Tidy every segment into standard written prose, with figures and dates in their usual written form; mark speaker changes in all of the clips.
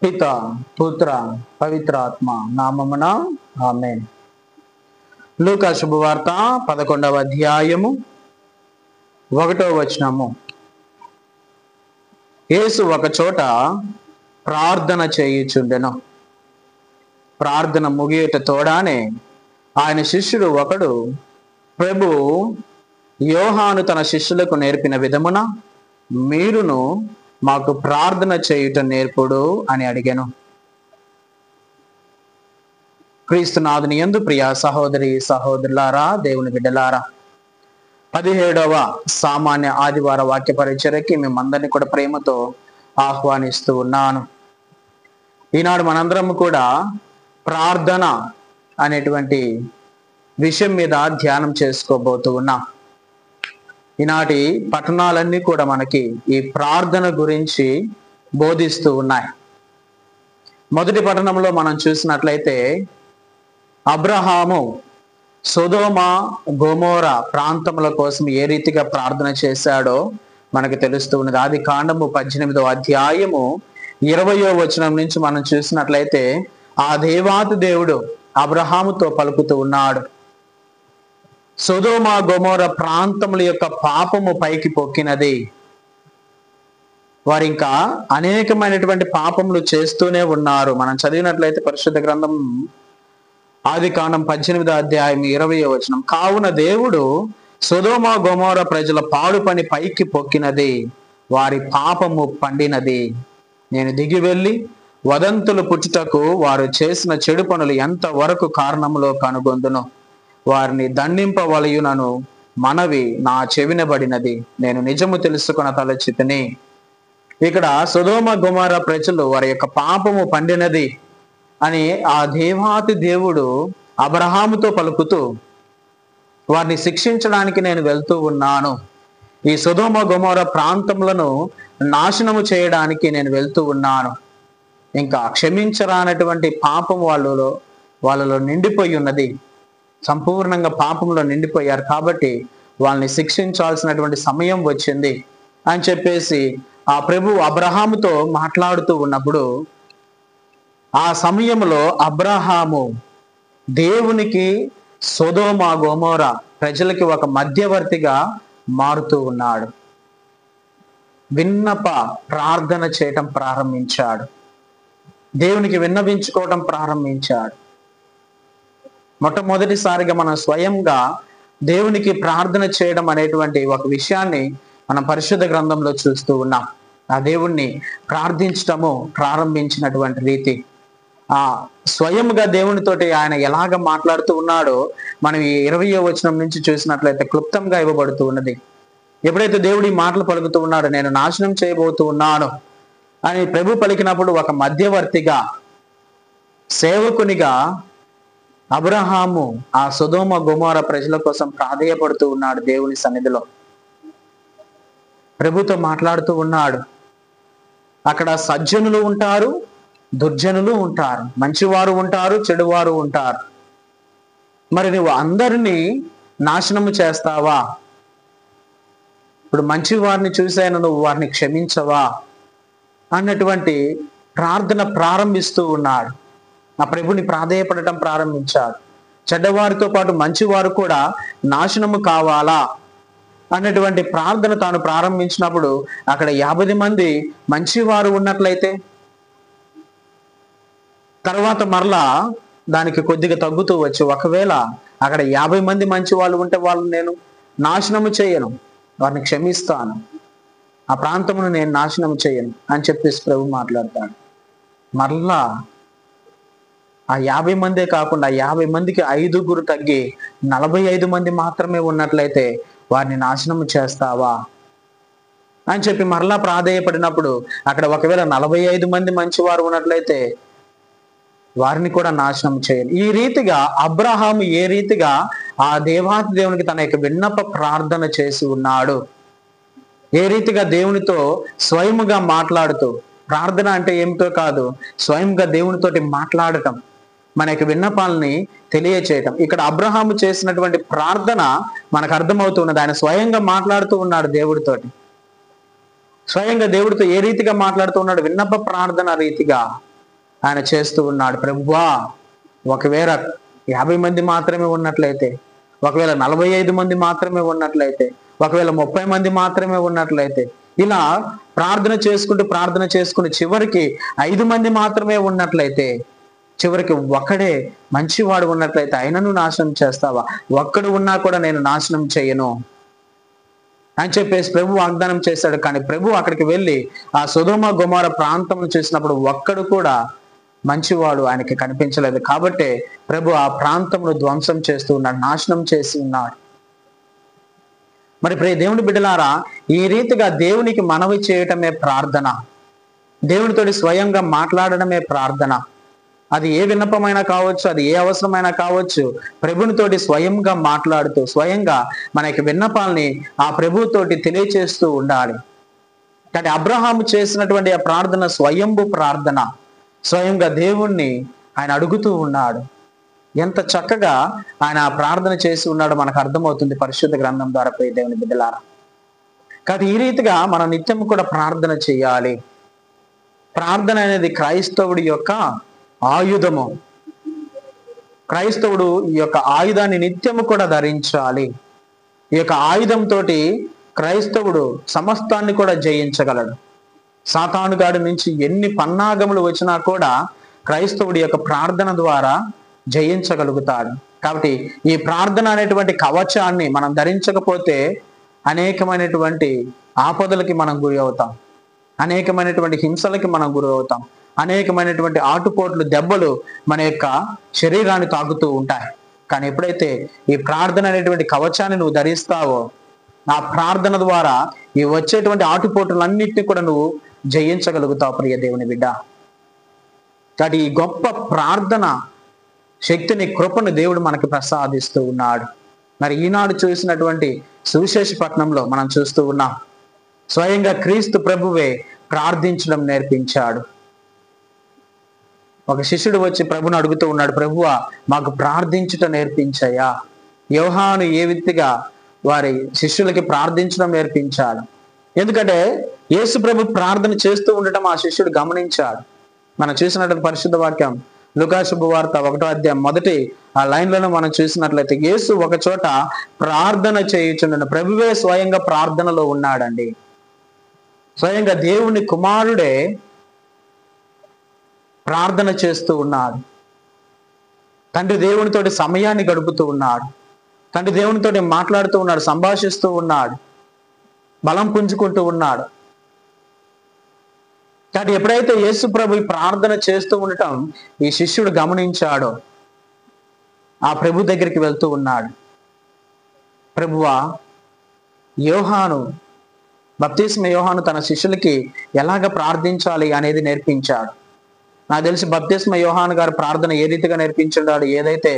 Speaker 1: పిత పుత్ర పవిత్ర ఆత్మ నామమున ఆమేన్. లూకా శుభవార్త 11వ అధ్యాయము 1వ వచనము. యేసు ఒక చోట ప్రార్థన చేయుచుండెను. ప్రార్థన ముగియుట తోడానే ఆయన శిష్యుడు ఒకడు, ప్రభు, యోహాను తన శిష్యులకు నేర్పిన విధమున మీరును మాకు ప్రార్థన చేయుట నేర్పుడు అని అడిగాను. క్రీస్తునాథుని యందు ప్రియ సహోదరి సహోదరులారా, దేవుని బిడ్డలారా, 17వ సామాన్య ఆదివార వాక్య పరిచర్యకి మిమ్మందరినీ కూడా ప్రేమతో ఆహ్వానిస్తూ ఉన్నాను. ఈనాడు మనందరం కూడా ప్రార్థన అనేటువంటి విషయం మీద ధ్యానం చేసుకోబోతూ ఉన్నాం. ఈనాటి పట్టణాలన్నీ కూడా మనకి ఈ ప్రార్థన గురించి బోధిస్తూ ఉన్నాయి. మొదటి పట్టణంలో మనం చూసినట్లయితే అబ్రహాము సొదొమ గొమొర ప్రాంతముల కోసం ఏ రీతిగా ప్రార్థన చేశాడో మనకు తెలుస్తూ ఉన్నది. ఆది కాండము 18వ అధ్యాయము 20వ వచనం నుంచి మనం చూసినట్లయితే ఆ దేవాతి దేవుడు అబ్రహాముతో పలుకుతూ ఉన్నాడు. సొదొమ గొమొర ప్రాంతముల యొక్క పాపము పైకి పొక్కినది. వారు ఇంకా అనేకమైనటువంటి పాపములు చేస్తూనే ఉన్నారు. మనం చదివినట్లయితే పరిశుద్ధ గ్రంథం ఆది కాండం 18వ అధ్యాయం 20వ వచనం. కావున దేవుడు సొదొమ గొమొర ప్రజల పాడు పని పైకి పొక్కినది, వారి పాపము పండినది. నేను దిగి వెళ్ళి వదంతులు పుట్టుటకు వారు చేసిన చెడు పనులు ఎంత వరకు కారణములో కనుగొందును. వారిని దండింపవలయునను మనవి నా చెవినబడినది. నేను నిజము తెలుసుకున్న తలచితిని. ఇక్కడ సొదొమ గొమొర ప్రజలు వారి యొక్క పాపము పండినది అని ఆ దేవాతి దేవుడు అబ్రహాముతో పలుకుతూ వారిని శిక్షించడానికి నేను వెళ్తూ ఉన్నాను. ఈ సొదొమ గొమొర ప్రాంతములను నాశనము చేయడానికి నేను వెళ్తూ ఉన్నాను. ఇంకా క్షమించరానటువంటి పాపం వాళ్ళలో నిండిపోయి ఉన్నది. సంపూర్ణంగా పాపంలో నిండిపోయారు కాబట్టి వాళ్ళని శిక్షించాల్సినటువంటి సమయం వచ్చింది అని చెప్పేసి ఆ ప్రభు అబ్రహాముతో మాట్లాడుతూ ఉన్నప్పుడు ఆ సమయంలో అబ్రహాము దేవునికి సొదొమ గొమొర ప్రజలకి ఒక మధ్యవర్తిగా మారుతూ ఉన్నాడు. విన్నప ప్రార్థన చేయటం ప్రారంభించాడు. దేవునికి విన్నవించుకోవటం ప్రారంభించాడు. మొట్టమొదటిసారిగా మనం స్వయంగా దేవునికి ప్రార్థన చేయడం అనేటువంటి ఒక విషయాన్ని మనం పరిశుద్ధ గ్రంథంలో చూస్తూ ఉన్నాం. ఆ దేవుణ్ణి ప్రార్థించటము ప్రారంభించినటువంటి రీతి, ఆ స్వయంగా దేవునితోటి ఆయన ఎలాగ మాట్లాడుతూ ఉన్నాడో మనం ఈ 20వ వచనం నుంచి చూసినట్లయితే క్లుప్తంగా ఇవ్వబడుతూ ఉన్నది. ఎప్పుడైతే దేవుడు ఈ మాటలు పలుకుతూ ఉన్నాడో, నేను నాశనం చేయబోతూ ఉన్నాను అని ప్రభు పలికినప్పుడు ఒక మధ్యవర్తిగా, సేవకునిగా అబ్రహాము ఆ సొదొమ గొమొర ప్రజల కోసం ప్రాధేయపడుతూ ఉన్నాడు. దేవుని సన్నిధిలో ప్రభుతో మాట్లాడుతూ ఉన్నాడు. అక్కడ సజ్జనులు ఉంటారు, దుర్జనులు ఉంటారు, మంచివారు ఉంటారు, చెడువారు ఉంటారు. మరి నువ్వు అందరినీ నాశనము చేస్తావా? ఇప్పుడు మంచి వారిని చూసైనా నువ్వు వారిని క్షమించవా అన్నటువంటి ప్రార్థన ప్రారంభిస్తూ ఉన్నాడు. ఆ ప్రభుని ప్రాధేయపడటం ప్రారంభించాడు. చెడ్డవారితో పాటు మంచివారు కూడా నాశనము కావాలా అన్నటువంటి ప్రార్థన తాను ప్రారంభించినప్పుడు అక్కడ 50 మంది మంచివారు ఉన్నట్లయితే తర్వాత మరలా దానికి కొద్దిగా తగ్గుతూ వచ్చి, ఒకవేళ అక్కడ 50 మంది మంచి వాళ్ళు ఉంటే వాళ్ళు నేను నాశనము చేయను, వారిని క్షమిస్తాను, ఆ ప్రాంతమును నేను నాశనం చేయను అని చెప్పేసి ప్రభు మాట్లాడతాడు. మరలా ఆ 50 మందే కాకుండా 50 మందికి 5గురు తగ్గి 45 మంది మాత్రమే ఉన్నట్లయితే వారిని నాశనం చేస్తావా అని చెప్పి మరలా ప్రాధేయపడినప్పుడు అక్కడ ఒకవేళ 45 మంది మంచివారు ఉన్నట్లయితే వారిని కూడా నాశనం చేయను. ఈ రీతిగా అబ్రహాము ఏ రీతిగా ఆ దేవాతి దేవునికి తన యొక్క విన్నప ప్రార్థన చేసి ఉన్నాడు, ఏ రీతిగా దేవునితో స్వయముగా మాట్లాడుతూ, ప్రార్థన అంటే ఏమిటో కాదు, స్వయంగా దేవునితోటి మాట్లాడటం, మన యొక్క విన్నపాలని తెలియచేయటం. ఇక్కడ అబ్రహాము చేసినటువంటి ప్రార్థన మనకు అర్థమవుతున్నది. ఆయన స్వయంగా మాట్లాడుతూ ఉన్నాడు దేవుడితోటి. స్వయంగా దేవుడితో ఏ రీతిగా మాట్లాడుతూ ఉన్నాడు? విన్నప ప్రార్థన రీతిగా ఆయన చేస్తూ ఉన్నాడు. ప్రభువా, ఒకవేళ 50 మంది మాత్రమే ఉన్నట్లయితే, ఒకవేళ 45 మంది మాత్రమే ఉన్నట్లయితే, ఒకవేళ 30 మంది మాత్రమే ఉన్నట్లయితే, ఇలా ప్రార్థన చేసుకుంటూ చివరికి 5 మంది మాత్రమే ఉన్నట్లయితే, చివరికి ఒక్కడే మంచివాడు ఉన్నట్లయితే ఆయనను నాశనం చేస్తావా? ఒక్కడు ఉన్నా కూడా నేను నాశనం చేయను అని చెప్పేసి ప్రభు వాగ్దానం చేశాడు. కానీ ప్రభు అక్కడికి వెళ్ళి ఆ సొదొమ గొమొర్రా ప్రాంతం చూసినప్పుడు ఒక్కడు కూడా మంచివాడు ఆయనకి కనిపించలేదు. కాబట్టి ప్రభు ఆ ప్రాంతంలో ధ్వంసం చేస్తూ ఉన్నాడు, నాశనం చేసి ఉన్నాడు. మరి ప్రియ దేవుని బిడ్డలారా, ఈ రీతిగా దేవునికి మనవి చేయటమే ప్రార్థన, దేవునితోటి స్వయంగా మాట్లాడడమే ప్రార్థన. అది ఏ విన్నపమైనా కావచ్చు, అది ఏ అవసరమైనా కావచ్చు, ప్రభునితోటి స్వయంగా మాట్లాడుతూ స్వయంగా మన యొక్క విన్నపాలని ఆ ప్రభుతోటి తెలియచేస్తూ ఉండాలి. కానీ అబ్రహాము చేసినటువంటి ఆ ప్రార్థన స్వయంభు ప్రార్థన, స్వయంగా దేవుణ్ణి ఆయన అడుగుతూ ఉన్నాడు. ఎంత చక్కగా ఆయన ఆ ప్రార్థన చేసి ఉన్నాడో మనకు అర్థమవుతుంది పరిశుద్ధ గ్రంథం ద్వారా పోయి దేవుని బిడ్డలారా. కాబట్టి ఈ రీతిగా మనం నిత్యం కూడా ప్రార్థన చేయాలి. ప్రార్థన అనేది క్రైస్తవుడి యొక్క ఆయుధము. క్రైస్తవుడు ఈ యొక్క ఆయుధాన్ని నిత్యము కూడా ధరించాలి. ఈ యొక్క ఆయుధంతో క్రైస్తవుడు సమస్తాన్ని కూడా జయించగలడు. సాతానుగాడి నుంచి ఎన్ని పన్నాగములు వచ్చినా కూడా క్రైస్తవుడి యొక్క ప్రార్థన ద్వారా జయించగలుగుతాడు. కాబట్టి ఈ ప్రార్థన అనేటువంటి కవచాన్ని మనం ధరించకపోతే అనేకమైనటువంటి ఆపదలకి మనం గురి అవుతాం, అనేకమైనటువంటి హింసలకి మనం గురి అవుతాం, అనేకమైనటువంటి ఆటుపోట్లు దెబ్బలు మన యొక్క శరీరాన్ని తాకుతూ ఉంటాయి. కానీ ఎప్పుడైతే ఈ ప్రార్థన అనేటువంటి కవచాన్ని నువ్వు ధరిస్తావో, ఆ ప్రార్థన ద్వారా ఈ వచ్చేటువంటి ఆటుపోట్లన్నింటినీ కూడా నువ్వు జయించగలుగుతావు ప్రియ దేవుని బిడ్డ. కాబట్టి ఈ గొప్ప ప్రార్థన శక్తిని, కృపను దేవుడు మనకి ప్రసాదిస్తూ ఉన్నాడు. మరి ఈనాడు చూసినటువంటి సువిశేష పట్టణంలో మనం చూస్తూ ఉన్నాం, స్వయంగా క్రీస్తు ప్రభువే ప్రార్థించడం నేర్పించాడు. ఒక శిష్యుడు వచ్చి ప్రభుని అడుగుతూ ఉన్నాడు, ప్రభువా మాకు ప్రార్థించుట నేర్పించయ్యా. యోహాను ఏ విధంగా వారి శిష్యులకి ప్రార్థించడం నేర్పించాడు. ఎందుకంటే యేసు ప్రభు ప్రార్థన చేస్తూ ఉండటం ఆ శిష్యుడు గమనించాడు. మనం చూసినటువంటి పరిశుద్ధ వాక్యం లూకా శుభవార్త 1వ అధ్యాయం మొదటి ఆ లైన్లను మనం చూసినట్లయితే, యేసు ఒక చోట ప్రార్థన చేయుచుండెను. ప్రభువే స్వయంగా ప్రార్థనలో ఉన్నాడండి. స్వయంగా దేవుని కుమారుడే ప్రార్థన చేస్తూ ఉన్నాడు. తండ్రి దేవునితోటి సమయాన్ని గడుపుతూ ఉన్నాడు, తండ్రి దేవునితోటి మాట్లాడుతూ ఉన్నాడు, సంభాషిస్తూ ఉన్నాడు, బలం పుంజుకుంటూ ఉన్నాడు. కాబట్టి ఎప్పుడైతే యేసు ప్రభు ఈ ప్రార్థన చేస్తూ ఉండటం ఈ శిష్యుడు గమనించాడో, ఆ ప్రభు దగ్గరికి వెళ్తూ ఉన్నాడు. ప్రభువా, బప్తిస్మ యోహాను తన శిష్యులకి ఎలాగ ప్రార్థించాలి అనేది నేర్పించాడు. నాకు తెలిసి బప్తిస్మ యోహాను గారు ప్రార్థన ఏ రీతిగా నేర్పించాడు, ఏదైతే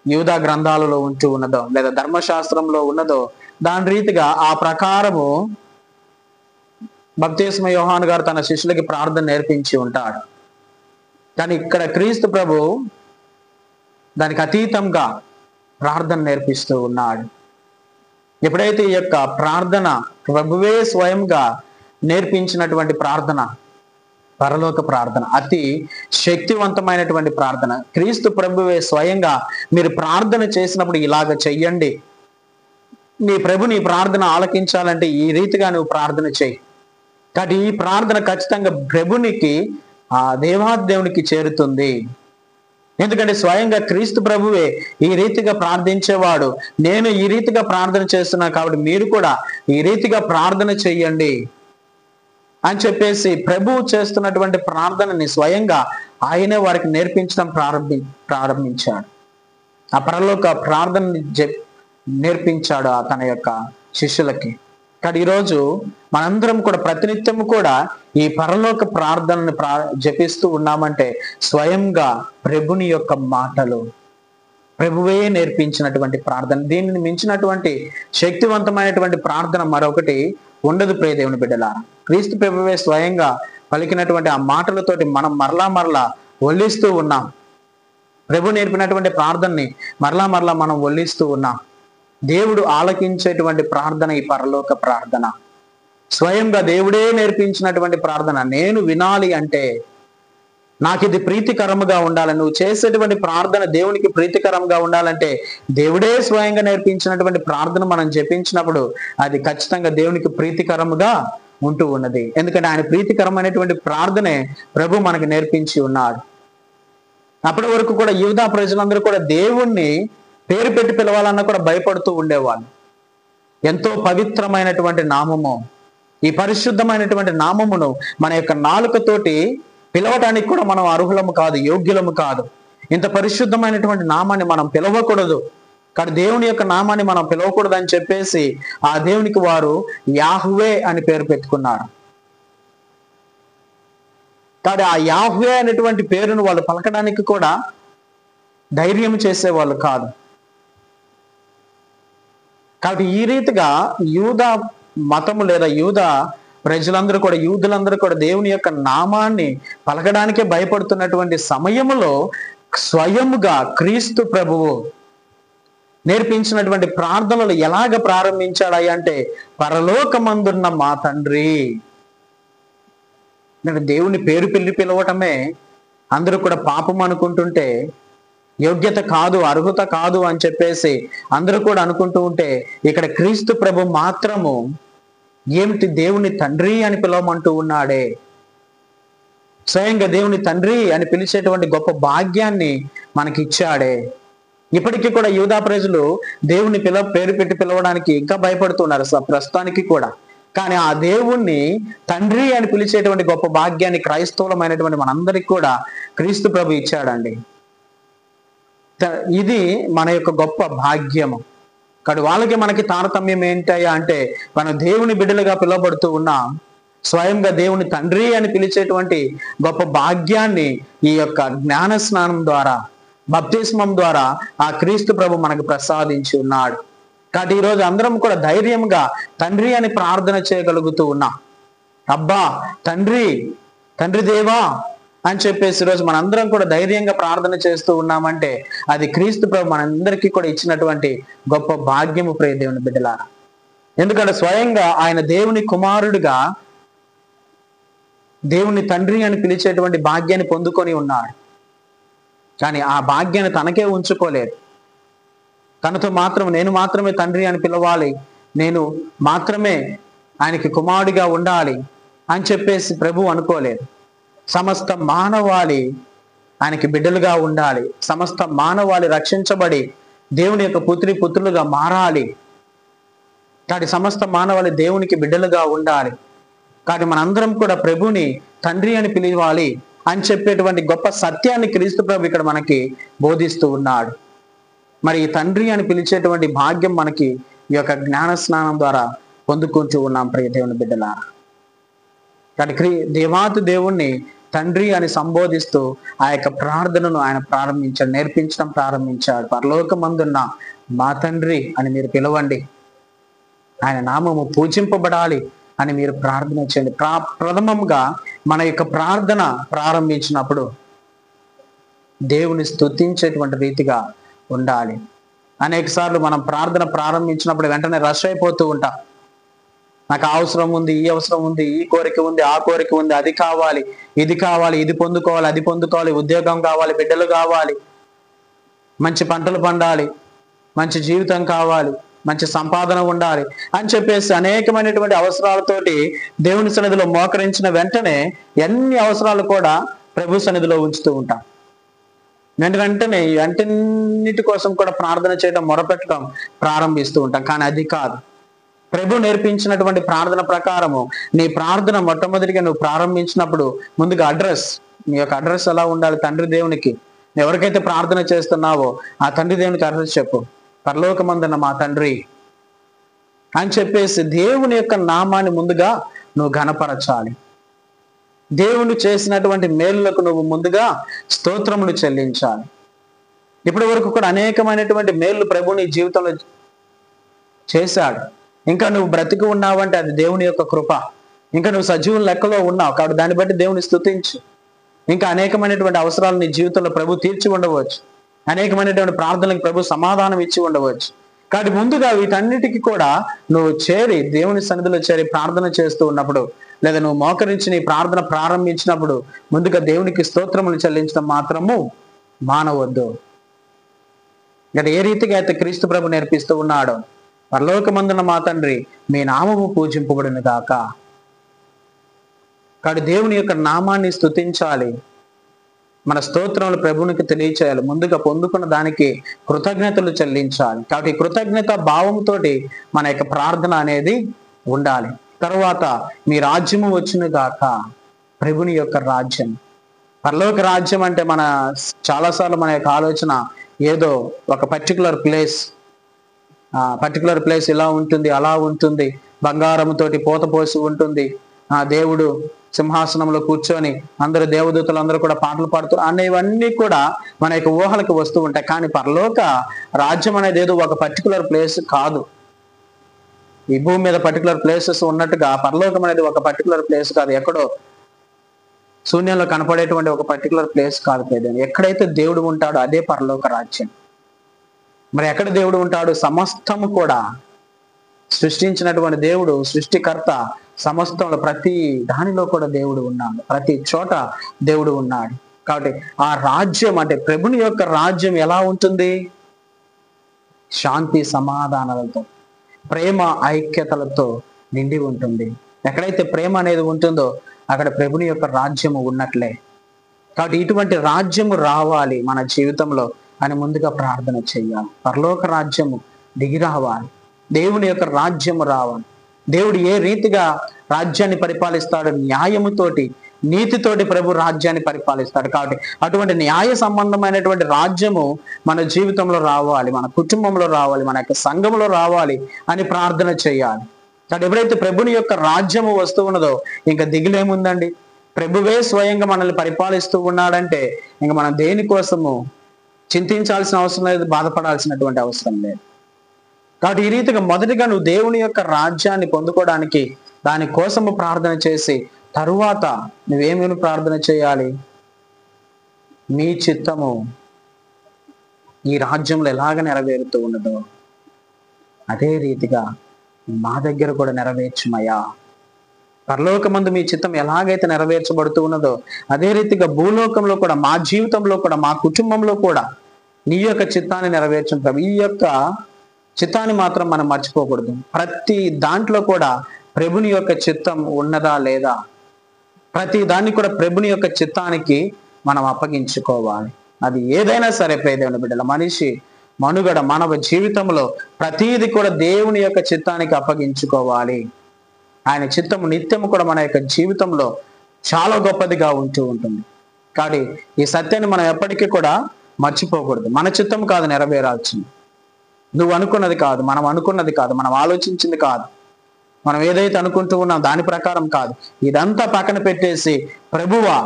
Speaker 1: యూదా గ్రంథాలలో ఉంటూ ఉన్నదో లేదా ధర్మశాస్త్రంలో ఉన్నదో దాని రీతిగా ఆ ప్రకారము బప్తిస్మ యోహాను గారు తన శిష్యులకి ప్రార్థన నేర్పించి ఉంటాడు. కానీ ఇక్కడ క్రీస్తు ప్రభు దానికి అతీతంగా ప్రార్థన నేర్పిస్తూ ఉన్నాడు. ఎప్పుడైతే ఈ యొక్క ప్రార్థన ప్రభువే స్వయంగా నేర్పించినటువంటి ప్రార్థన, పరలోక ప్రార్థన, అతి శక్తివంతమైనటువంటి ప్రార్థన. క్రీస్తు ప్రభువే స్వయంగా మీరు ప్రార్థన చేసినప్పుడు ఇలాగ చెయ్యండి, నీ ప్రభు నీ ప్రార్థన ఆలకించాలంటే ఈ రీతిగా నువ్వు ప్రార్థన చేయి. కాబట్టి ఈ ప్రార్థన ఖచ్చితంగా ప్రభునికి, ఆ దేవాదేవునికి చేరుతుంది. ఎందుకంటే స్వయంగా క్రీస్తు ప్రభువే ఈ రీతిగా ప్రార్థించేవాడు. నేను ఈ రీతిగా ప్రార్థన చేస్తున్నా కాబట్టి మీరు కూడా ఈ రీతిగా ప్రార్థన చెయ్యండి అని చెప్పేసి ప్రభువు చేస్తున్నటువంటి ప్రార్థనని స్వయంగా ఆయనే వారికి నేర్పించడం ప్రారంభించాడు. ఆ పరలోక ప్రార్థనని నేర్పించాడు తన యొక్క శిష్యులకి. కానీ ఈరోజు మనందరం కూడా ప్రతినిత్యం కూడా ఈ పరలోక ప్రార్థనని జపిస్తూ ఉన్నామంటే స్వయంగా ప్రభుని యొక్క మాటలు, ప్రభువే నేర్పించినటువంటి ప్రార్థన. దీనిని మించినటువంటి శక్తివంతమైనటువంటి ప్రార్థన మరొకటి ఉండదు ప్రియ దేవుని బిడ్డలారా. క్రీస్తు ప్రభువే స్వయంగా పలికినటువంటి ఆ మాటలతోటి మనం మరలా ఒల్లిస్తూ ఉన్నాం. ప్రభు నేర్పినటువంటి ప్రార్థనని మరలా మనం ఒల్లిస్తూ ఉన్నాం. దేవుడు ఆలకించేటువంటి ప్రార్థన ఈ పరలోక ప్రార్థన. స్వయంగా దేవుడే నేర్పించినటువంటి ప్రార్థన. నేను వినాలి అంటే నాకు ఇది ప్రీతికరముగా ఉండాలని, నువ్వు చేసేటువంటి ప్రార్థన దేవునికి ప్రీతికరంగా ఉండాలంటే దేవుడే స్వయంగా నేర్పించినటువంటి ప్రార్థన మనం జపించినప్పుడు అది ఖచ్చితంగా దేవునికి ప్రీతికరముగా ఉంటూ ఉన్నది. ఎందుకంటే ఆయన ప్రీతికరమైనటువంటి ప్రార్థనే ప్రభు మనకు నేర్పించి ఉన్నాడు. అప్పటి వరకు కూడా యూదా ప్రజలందరూ కూడా దేవుణ్ణి పేరు పెట్టి పిలవాలన్నా కూడా భయపడుతూ ఉండేవాళ్ళు. ఎంతో పవిత్రమైనటువంటి నామము, ఈ పరిశుద్ధమైనటువంటి నామమును మన యొక్క నాలుకతోటి పిలవటానికి కూడా మనం అర్హులము కాదు, యోగ్యులము కాదు. ఇంత పరిశుద్ధమైనటువంటి నామాన్ని మనం పిలవకూడదు, కానీ దేవుని యొక్క నామాన్ని మనం పిలవకూడదు అని చెప్పేసి ఆ దేవునికి వారు యాహ్వే అని పేరు పెట్టుకున్నారు. కానీ ఆ యాహ్వే అనేటువంటి పేరును వాళ్ళు పలకడానికి కూడా ధైర్యం చేసేవాళ్ళు కాదు. కాబట్టి ఈ రీతిగా యూదా మతము లేదా యూదా ప్రజలందరూ కూడా, యూదులందరూ కూడా దేవుని యొక్క నామాన్ని పలకడానికే భయపడుతున్నటువంటి సమయంలో స్వయముగా క్రీస్తు ప్రభువు నేర్పించినటువంటి ప్రార్థనలు ఎలాగ ప్రారంభించాడు అంటే, పరలోకమందున్న మా తండ్రి. దేవుని పేరు పిలవటమే అందరూ కూడా పాపం అనుకుంటుంటే, యోగ్యత కాదు, అర్హత కాదు అని చెప్పేసి అందరూ కూడా అనుకుంటూ ఉంటే, ఇక్కడ క్రీస్తు ప్రభు మాత్రము ఏమిటి దేవుని తండ్రి అని పిలవమంటూ ఉన్నాడే. స్వయంగా దేవుని తండ్రి అని పిలిచేటువంటి గొప్ప భాగ్యాన్ని మనకి ఇచ్చాడే. ఇప్పటికీ కూడా యూదా ప్రజలు దేవుని పేరు పెట్టి పిలవడానికి ఇంకా భయపడుతున్నారు ప్రస్తుతానికి కూడా. కానీ ఆ దేవుణ్ణి తండ్రి అని పిలిచేటువంటి గొప్ప భాగ్యాన్ని క్రైస్తవులమైనటువంటి మనందరికి కూడా క్రీస్తు ప్రభు ఇచ్చాడండి. ఇది మన యొక్క గొప్ప భాగ్యము. కానీ వాళ్ళకి మనకి తారతమ్యం ఏంటయ్యా అంటే, మనం దేవుని బిడ్డలుగా పిలువబడుతూ ఉన్నాం, స్వయంగా దేవుని తండ్రి అని పిలిచేటువంటి గొప్ప భాగ్యాన్ని ఈ యొక్క జ్ఞాన స్నానం ద్వారా, బప్తిస్మం ద్వారా ఆ క్రీస్తు ప్రభు మనకు ప్రసాదించి ఉన్నాడు. కాబట్టి ఈరోజు అందరం కూడా ధైర్యంగా తండ్రి అని ప్రార్థన చేయగలుగుతూ ఉన్నాం. అబ్బా తండ్రి, తండ్రి దేవా అని చెప్పేసి ఈరోజు మనందరం కూడా ధైర్యంగా ప్రార్థన చేస్తూ ఉన్నామంటే అది క్రీస్తు ప్రభు మనందరికీ కూడా ఇచ్చినటువంటి గొప్ప భాగ్యము ప్రియ దేవుని బిడ్డలారా. ఎందుకంటే స్వయంగా ఆయన దేవుని కుమారుడిగా దేవుని తండ్రి అని పిలిచేటువంటి భాగ్యాన్ని పొందుకొని ఉన్నాడు. కానీ ఆ భాగ్యాన్ని తనకే ఉంచుకోలేదు. తనతో మాత్రం నేను మాత్రమే తండ్రి అని పిలవాలి, నేను మాత్రమే ఆయనకి కుమారుడిగా ఉండాలి అని చెప్పేసి ప్రభు అనుకోలేదు. సమస్త మానవాళి ఆయనకి బిడ్డలుగా ఉండాలి, సమస్త మానవాళి రక్షించబడి దేవుని యొక్క పుత్రులుగా మారాలి. కాబట్టి సమస్త మానవాళి దేవునికి బిడ్డలుగా ఉండాలి. కాబట్టి మనందరం కూడా ప్రభుని తండ్రి అని పిలవాలి అని చెప్పేటువంటి గొప్ప సత్యాన్ని క్రీస్తు ప్రభు ఇక్కడ మనకి బోధిస్తూ ఉన్నాడు. మరి ఈ తండ్రి అని పిలిచేటువంటి భాగ్యం మనకి ఈ యొక్క జ్ఞాన స్నానం ద్వారా పొందుకుంటూ ఉన్నాం ప్రియ దేవుని బిడ్డలారా. కాబట్టి దేవాతి దేవుణ్ణి తండ్రి అని సంబోధిస్తూ ఆ యొక్క ప్రార్థనను ఆయన నేర్పించడం ప్రారంభించాడు. పరలోకమందున్న మా తండ్రి అని మీరు పిలవండి, ఆయన నామము పూజింపబడాలి అని మీరు ప్రార్థన చేయండి. ప్రథమంగా మన యొక్క ప్రార్థన ప్రారంభించినప్పుడు దేవుని స్తుతించేటువంటి రీతిగా ఉండాలి. అనేక సార్లు మనం ప్రార్థన ప్రారంభించినప్పుడు వెంటనే రష్ అయిపోతూ ఉంటాం. నాకు అవసరం ఉంది, ఈ అవసరం ఉంది, ఈ కోరిక ఉంది, ఆ కోరిక ఉంది, అది కావాలి, ఇది కావాలి, ఇది పొందుకోవాలి, అది పొందుకోవాలి, ఉద్యోగం కావాలి, బిడ్డలు కావాలి, మంచి పంటలు పండాలి, మంచి జీవితం కావాలి, మంచి సంపాదన ఉండాలి అని చెప్పేసి అనేకమైనటువంటి అవసరాలతోటి దేవుని సన్నిధిలో మోకరించిన వెంటనే అన్ని అవసరాలు కూడా ప్రభు సన్నిధిలో ఉంచుతూ ఉంటాం. వెంటనే వెంటన్నిటి కోసం కూడా ప్రార్థన చేయడం, మొరపెట్టడం ప్రారంభిస్తూ ఉంటాం. కానీ అది కాదు. ప్రభు నేర్పించినటువంటి ప్రార్థన ప్రకారము నీ ప్రార్థన మొట్టమొదటిగా నువ్వు ప్రారంభించినప్పుడు ముందుగా నీ యొక్క అడ్రస్ ఎలా ఉండాలి తండ్రి దేవునికి. ఎవరికైతే ప్రార్థన చేస్తున్నావో ఆ తండ్రి దేవునికి అడ్రస్ చెప్పు, పరలోకమందున్న మా తండ్రి అని చెప్పేసి దేవుని యొక్క నామాన్ని ముందుగా నువ్వు ఘనపరచాలి. దేవుని చేసినటువంటి మేలులకు నువ్వు ముందుగా స్తోత్రములు చెల్లించాలి. ఇప్పటి వరకు కూడా అనేకమైనటువంటి మేలు ప్రభు నీ జీవితంలో చేశాడు. ఇంకా నువ్వు బ్రతికి ఉన్నావంటే అది దేవుని యొక్క కృప. ఇంకా నువ్వు సజీవుల లెక్కలో ఉన్నావు కాబట్టి దాన్ని బట్టి దేవుని స్తుతించు. ఇంకా అనేకమైనటువంటి అవసరాలు నీ జీవితంలో ప్రభు తీర్చి ఉండవచ్చు, అనేకమైనటువంటి ప్రార్థనలకు ప్రభు సమాధానం ఇచ్చి ఉండవచ్చు. కాబట్టి ముందుగా వీటన్నిటికీ కూడా నువ్వు చేరి దేవుని సన్నిధిలో చేరి ప్రార్థన చేస్తూ ఉన్నప్పుడు లేదా నువ్వు మోకరించి నీ ప్రార్థన ప్రారంభించినప్పుడు ముందుగా దేవునికి స్తోత్రములు చెల్లించడం మాత్రము మానవద్దు. ఇక్కడ ఏ రీతిగా అయితే క్రీస్తు ప్రభు నేర్పిస్తూ ఉన్నాడో, పరలోకమందున మా తండ్రి మీ నామము పూజింపబడును గాక. కాబట్టి దేవుని యొక్క నామాన్ని స్తుతించాలి, మన స్తోత్రములు ప్రభునికి తెలియచేయాలి, ముందుగా పొందుకున్న దానికి కృతజ్ఞతలు చెల్లించాలి. కాబట్టి కృతజ్ఞత భావంతో మన యొక్క ప్రార్థన అనేది ఉండాలి. తర్వాత మీ రాజ్యము వచ్చును గాక, ప్రభుని యొక్క రాజ్యం. పరలోక రాజ్యం అంటే చాలాసార్లు మన యొక్క ఆలోచన ఏదో ఒక పర్టికులర్ ప్లేస్ ఇలా ఉంటుంది, అలా ఉంటుంది, బంగారంతోటి పోత పోసి ఉంటుంది, దేవుడు సింహాసనంలో కూర్చొని అందరూ దేవదూతలు అందరూ కూడా పాటలు పాడుతూ అనేవన్నీ కూడా మన యొక్క ఊహలకు వస్తూ ఉంటాయి. కానీ పరలోక రాజ్యం అనేది ఏదో ఒక పర్టికులర్ ప్లేస్ కాదు. ఈ భూమి మీద పర్టికులర్ ప్లేసెస్ ఉన్నట్టుగా పరలోకం అనేది ఒక పర్టికులర్ ప్లేస్ కాదు, ఎక్కడో శూన్యంలో కనపడేటువంటి ఒక పర్టికులర్ ప్లేస్ కాదు. ఎక్కడైతే దేవుడు ఉంటాడో అదే పరలోక రాజ్యం. మరి ఎక్కడ దేవుడు ఉంటాడు? సమస్తము కూడా సృష్టించినటువంటి దేవుడు, సృష్టికర్త, సమస్తంలో ప్రతి దానిలో కూడా దేవుడు ఉన్నాడు, ప్రతి చోట దేవుడు ఉన్నాడు. కాబట్టి ఆ రాజ్యం అంటే ప్రభుని యొక్క రాజ్యం ఎలా ఉంటుంది? శాంతి సమాధానాలతో, ప్రేమ ఐక్యతలతో నిండి ఉంటుంది. ఎక్కడైతే ప్రేమ అనేది ఉంటుందో అక్కడ ప్రభుని యొక్క రాజ్యము ఉన్నట్లే. కాబట్టి ఇటువంటి రాజ్యము రావాలి మన జీవితంలో అని ముందుగా ప్రార్థన చేయాలి. పరలోక రాజ్యము దిగి రావాలి, దేవుని యొక్క రాజ్యము రావాలి. దేవుడు ఏ రీతిగా రాజ్యాన్ని పరిపాలిస్తాడు? న్యాయముతోటి, నీతితోటి ప్రభు రాజ్యాన్ని పరిపాలిస్తాడు. కాబట్టి అటువంటి న్యాయ సంబంధమైనటువంటి రాజ్యము మన జీవితంలో రావాలి, మన కుటుంబంలో రావాలి, మన యొక్క సంఘంలో రావాలి అని ప్రార్థన చేయాలి. కాబట్టి ఎప్పుడైతే ప్రభుని యొక్క రాజ్యము వస్తూ ఉన్నదో ఇంకా దిగులేముందండి? ప్రభువే స్వయంగా మనల్ని పరిపాలిస్తూ ఉన్నాడంటే ఇంకా మనం దేనికోసము చింతించాల్సిన అవసరం లేదు, బాధపడాల్సినటువంటి అవసరం లేదు. కాబట్టి ఈ రీతిగా మొదటిగా నువ్వు దేవుని యొక్క రాజ్యాన్ని పొందుకోవడానికి దానికోసము ప్రార్థన చేసి తరువాత నువ్వేమేమి ప్రార్థన చేయాలి? మీ చిత్తము ఈ రాజ్యంలో ఎలాగ నెరవేరుతూ ఉన్నదో అదే రీతిగా మా దగ్గర కూడా నెరవేర్చుమయ్యా. పరలోకమందు మీ చిత్తం ఎలాగైతే నెరవేర్చబడుతూ ఉన్నదో అదే రీతిగా భూలోకంలో కూడా, మా జీవితంలో కూడా, మా కుటుంబంలో కూడా నీ యొక్క చిత్తాన్ని నెరవేర్చుంటాం. ఈ యొక్క చిత్తాన్ని మాత్రం మనం మర్చిపోకూడదు. ప్రతి దాంట్లో కూడా ప్రభుని యొక్క చిత్తం ఉన్నదా లేదా, ప్రతి దాన్ని కూడా ప్రభుని యొక్క చిత్తానికి మనం అప్పగించుకోవాలి. అది ఏదైనా సరే దేవుని బిడ్డల, మనిషి మనుగడ, మానవ జీవితంలో ప్రతీది కూడా దేవుని యొక్క చిత్తానికి అప్పగించుకోవాలి. ఆయన చిత్తము నిత్యము కూడా మన యొక్క జీవితంలో చాలా గొప్పదిగా ఉంటూ ఉంటుంది. కాబట్టి ఈ సత్యాన్ని మనం ఎప్పటికీ కూడా మర్చిపోకూడదు. మన చిత్తం కాదు నెరవేరాల్సింది, నువ్వు అనుకున్నది కాదు, మనం అనుకున్నది కాదు, మనం ఆలోచించింది కాదు, మనం ఏదైతే అనుకుంటూ ఉన్నాం దాని ప్రకారం కాదు. ఇదంతా పక్కన పెట్టేసి ప్రభువా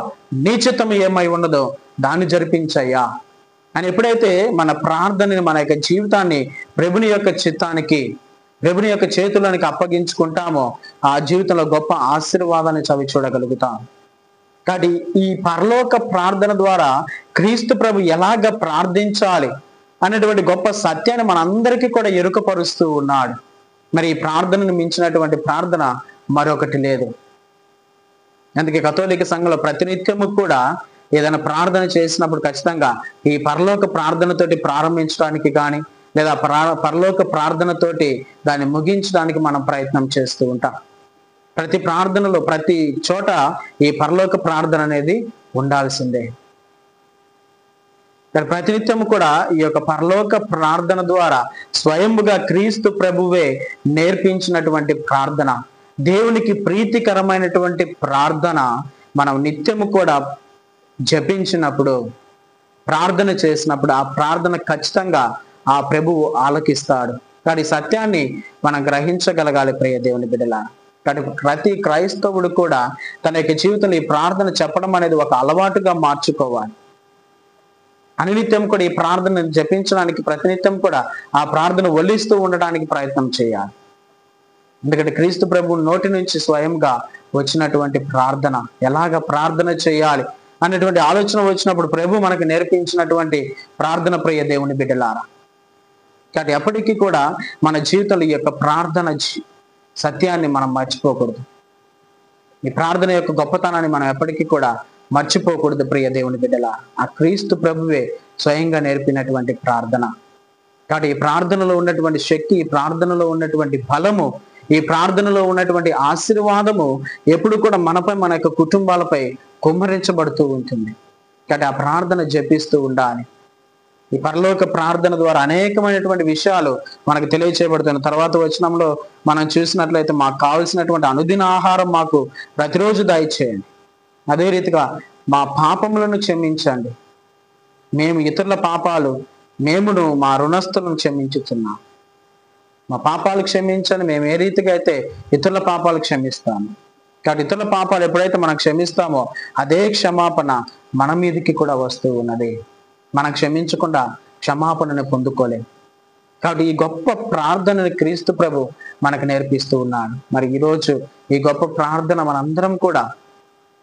Speaker 1: నీ చిత్తం ఏమై ఉన్నదో దాన్ని జరిపించయ్యా అని ఎప్పుడైతే మన ప్రార్థనని, మన యొక్క జీవితాన్ని ప్రభుని యొక్క చిత్తానికి, ప్రభుని యొక్క చేతుల్లోనికి అప్పగించుకుంటామో ఆ జీవితంలో గొప్ప ఆశీర్వాదాన్ని చవి చూడగలుగుతాం. కాబట్టి ఈ పరలోక ప్రార్థన ద్వారా క్రీస్తు ప్రభు ఎలాగ ప్రార్థించాలి అనేటువంటి గొప్ప సత్యాన్ని మనందరికీ కూడా ఎరుకపరుస్తూ ఉన్నాడు. మరి ఈ ప్రార్థనను మించినటువంటి ప్రార్థన మరొకటి లేదు. అందుకే కథోలిక సంఘంలో ప్రతినిత్యము కూడా ఏదైనా ప్రార్థన చేసినప్పుడు ఖచ్చితంగా ఈ పరలోక ప్రార్థనతోటి ప్రారంభించడానికి కానీ లేదా పరలోక ప్రార్థనతోటి దాన్ని ముగించడానికి మనం ప్రయత్నం చేస్తూ ఉంటాం. ప్రతి ప్రార్థనలో, ప్రతి చోట ఈ పరలోక ప్రార్థన అనేది ఉండాల్సిందే. ప్రతినిత్యం కూడా ఈ యొక్క పరలోక ప్రార్థన ద్వారా స్వయంగా క్రీస్తు ప్రభువే నేర్పించినటువంటి ప్రార్థన, దేవునికి ప్రీతికరమైనటువంటి ప్రార్థన మనం నిత్యము కూడా జపించినప్పుడు, ప్రార్థన చేసినప్పుడు ఆ ప్రార్థన ఖచ్చితంగా ఆ ప్రభువు ఆలకిస్తాడు. కాబట్టి సత్యాన్ని మనం గ్రహించగలగాలి ప్రియ దేవుని బిడ్డలా. కాబట్టి ప్రతి క్రైస్తవుడు కూడా తన యొక్క జీవితంలో ఈ ప్రార్థన చెప్పడం అనేది ఒక అలవాటుగా మార్చుకోవాలి. అనునిత్యం కూడా ఈ ప్రార్థన జపించడానికి ప్రతినిత్యం కూడా ఆ ప్రార్థన వల్లిస్తూ ఉండడానికి ప్రయత్నం చేయాలి. ఎందుకంటే క్రీస్తు ప్రభు నోటి నుంచి స్వయంగా వచ్చినటువంటి ప్రార్థన, ఎలాగ ప్రార్థన చేయాలి అనేటువంటి ఆలోచన వచ్చినప్పుడు ప్రభు మనకు నేర్పించినటువంటి ప్రార్థన ప్రియ దేవుని బిడ్డలారా. కాబట్టి ఎప్పటికీ కూడా మన జీవితంలో ఈ యొక్క ప్రార్థన సత్యాన్ని మనం మర్చిపోకూడదు. ఈ ప్రార్థన యొక్క గొప్పతనాన్ని మనం ఎప్పటికీ కూడా మర్చిపోకూడదు ప్రియ దేవుని బిడ్డల. ఆ క్రీస్తు ప్రభువే స్వయంగా నేర్పినటువంటి ప్రార్థన. కాబట్టి ఈ ప్రార్థనలో ఉన్నటువంటి శక్తి, ఈ ప్రార్థనలో ఉన్నటువంటి బలము, ఈ ప్రార్థనలో ఉన్నటువంటి ఆశీర్వాదము ఎప్పుడు కూడా మనపై, మన యొక్క కుటుంబాలపై కుమ్మరించబడుతూ ఉంటుంది. కాబట్టి ఆ ప్రార్థన జపిస్తూ ఉండాలి. ఈ పరలోక ప్రార్థన ద్వారా అనేకమైనటువంటి విషయాలు మనకు తెలియచేయబడుతున్న తర్వాత వచనంలో మనం చూసినట్లయితే, మాకు కావలసినటువంటి అనుదిన ఆహారం మాకు ప్రతిరోజు దయచేయండి. అదే రీతిగా మా పాపములను క్షమించండి, మేము ఇతరుల పాపాలు మేమును మా రుణస్థులను క్షమించుతున్నాం. మా పాపాలు క్షమించండి, మేము ఏ రీతిగా అయితే ఇతరుల పాపాలు క్షమిస్తాము. కాబట్టి ఇతరుల పాపాలు ఎప్పుడైతే మనం క్షమిస్తామో అదే క్షమాపణ మన మీదకి కూడా వస్తూ ఉన్నది. మనం క్షమించకుండా క్షమాపణను పొందుకోలేం. కాబట్టి ఈ గొప్ప ప్రార్థనని క్రీస్తు ప్రభు మనకు నేర్పిస్తూ ఉన్నాడు. మరి ఈరోజు ఈ గొప్ప ప్రార్థన మనందరం కూడా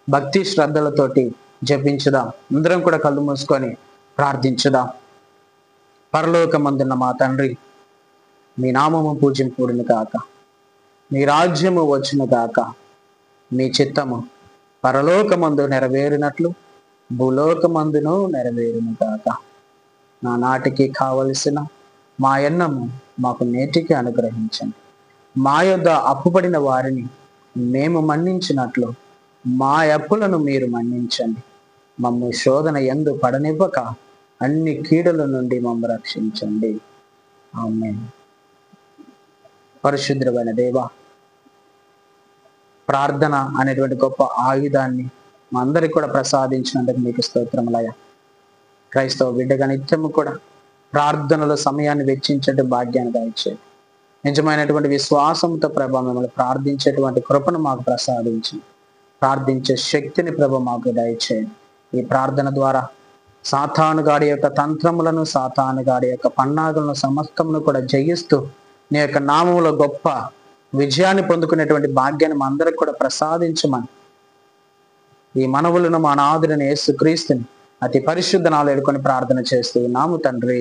Speaker 1: భక్తి శ్రద్ధలతోటి జపించుదాం. అందరం కూడా కళ్ళు మూసుకొని ప్రార్థించుదాం. పరలోకమందున్న మా తండ్రి, మీ నామము పూజింపుడును కాక, మీ రాజ్యము వచ్చును కాక, మీ చిత్తము పరలోకమందు నెరవేరినట్లు భూలోకమందును నెరవేరును కాక. నా నాటికి కావలసిన మా అన్నము మాకు నేటికి అనుగ్రహించండి. మా యొద్ద అప్పుపడిన వారిని మేము మన్నించినట్లు మా అప్పులను మీరు మన్నించండి. మమ్ము శోధన యందు పడనివ్వక అన్ని కీడుల నుండి మమ్ము రక్షించండి. ఆమేన్. పరిశుద్ధమైన దేవా, ప్రార్థన అనేటువంటి గొప్ప ఆయుధాన్ని మా అందరికి కూడా ప్రసాదించినందుకు మీకు స్తోత్రములయ్యా. క్రైస్తవ బిడ్డగా నిత్యము కూడా ప్రార్థనలో సమయాన్ని వెచ్చించే భాగ్యాన్ని దయచేయండి. నిజమైనటువంటి విశ్వాసంతో ప్రభ మిమ్మల్ని ప్రార్థించేటువంటి కృపను మాకు ప్రసాదించి, ప్రార్థించే శక్తిని ప్రభ మాకు దయచేయండి. ఈ ప్రార్థన ద్వారా సాతానుగాడి యొక్క తంత్రములను, సాతానుగాడి యొక్క పన్నాగులను సమస్తమును కూడా జయిస్తూ నీ యొక్క నామములో గొప్ప విజయాన్ని పొందుకునేటువంటి భాగ్యాన్ని మా అందరికి కూడా ప్రసాదించమని ఈ మనవులను మా నాథుడైన యేసుక్రీస్తుని అతి పరిశుద్ధ నామములో వేడుకొని ప్రార్థన చేస్తూ ఉన్నాము తండ్రి.